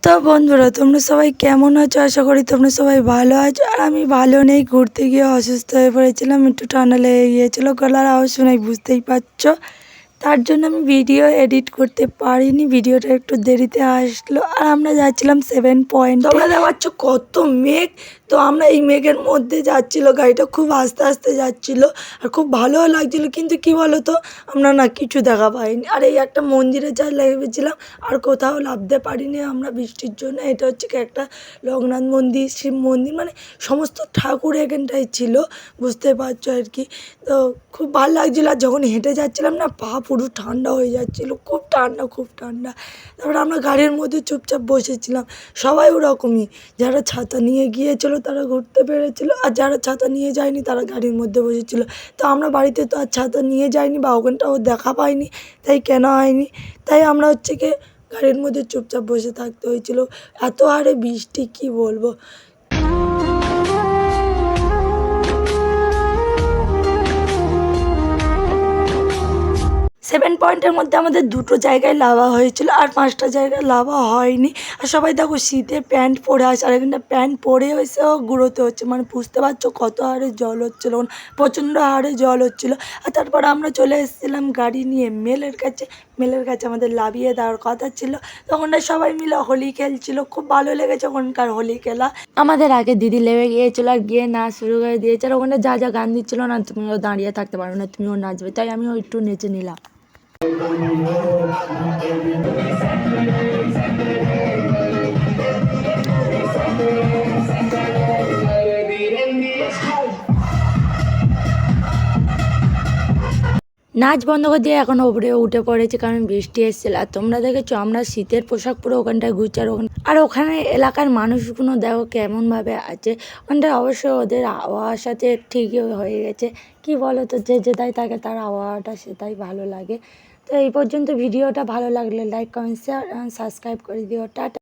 তো বন্ধুরা, তোমরা সবাই কেমন আছো? আশা করি তোমরা সবাই ভালো আছো। আর আমি ভালো নেই, ঘুরতে গিয়ে অসুস্থ হয়ে পড়েছিলাম, একটু ঠান্ডা লেগে গিয়েছিলো, গলার আওয়াজ শুনে বুঝতেই পারছো। তার জন্য আমি ভিডিও এডিট করতে পারিনি, ভিডিওটা একটু দেরিতে আসলো। আর আমরা যাচ্ছিলাম 7 পয়েন্ট। তোমরা দেখতে পাচ্ছ কত মেঘ, তো আমরা এই মেঘের মধ্যে যাচ্ছিল, গাড়িটা খুব আস্তে আস্তে যাচ্ছিল আর খুব ভালোও লাগছিল। কিন্তু কি বলো তো, আমরা না কিছু দেখা পাইনি। আর এই একটা মন্দিরে যা লেগেছিলাম, আর কোথাও নামতে পারিনি আমরা বৃষ্টির জন্য। এটা হচ্ছে কি একটা লোকনাথ মন্দির, শিব মন্দির, মানে সমস্ত ঠাকুর এখানটায় ছিল, বুঝতে পারছো আর কি। তো খুব ভালো লাগছিলো। আর যখন হেঁটে যাচ্ছিলাম না, পা পুরো ঠান্ডা হয়ে যাচ্ছিলো, খুব ঠান্ডা খুব ঠান্ডা। তারপরে আমরা গাড়ির মধ্যে চুপচাপ বসেছিলাম, সবাই ওরকমই। যারা ছাতা নিয়ে গিয়েছিলো তারা ঘুরতে পেরেছিলো, আর যারা ছাতা নিয়ে যায়নি তারা গাড়ির মধ্যে বসেছিলো। তো আমরা বাড়িতে তো আর ছাতা নিয়ে যাইনি, বা ওখানটাও দেখা পাইনি, তাই কেনা হয়নি। তাই আমরা হচ্ছে কি গাড়ির মধ্যে চুপচাপ বসে থাকতে হয়েছিল। এত হারে বৃষ্টি কি বলবো। 7 পয়েন্টের মধ্যে আমাদের 2টো জায়গায় লাভা হয়েছিল, আর 5টা জায়গায় লাভা হয়নি। আর সবাই দেখো শীতে প্যান্ট পরে আসে, আর এখানটা প্যান্ট পরে হয়েছেও গুঁড়োতে হচ্ছে, মানে বুঝতে পারছো কত হারে জল হচ্ছিলো, প্রচণ্ড হারে জল হচ্ছিলো। আর তারপর আমরা চলে এসেছিলাম গাড়ি নিয়ে মেলের কাছে। মেলের কাছে আমাদের লাভিয়ে দেওয়ার কথা ছিল, তখন সবাই মিলে হোলি খেলছিল, খুব ভালো লেগেছে ওখানকার হোলি খেলা। আমাদের আগে দিদি লেগে গিয়েছিলো আর গিয়ে নাচ শুরু করে দিয়েছে। আর ওখানে যা যা গান দিচ্ছিলো না, তুমিও দাঁড়িয়ে থাকতে পারো না, তুমিও নাচবে, তাই আমিও একটু নেচে নিলাম। নাচ বন্ধ করে দিয়ে এখন ওপরে উঠে পড়েছে, কারণ বৃষ্টি এসেছিল। আর তোমরা দেখেছো আমরা শীতের পোশাক পরে ওখানটায় ঘুরছি, আর ওখানে এলাকার মানুষগুলো দেখো কেমনভাবে আছে। ওখানটায় অবশ্যই ওদের আবহাওয়ার সাথে ঠিকই হয়ে গেছে। কি বলো তো, যে যেটাই থাকে তার আবহাওয়াটা সেটাই ভালো লাগে। তো এই পর্যন্ত ভিডিওটা ভালো লাগলে লাইক, কমেন্ট, শেয়ার, সাবস্ক্রাইব করে দিও। টাটা।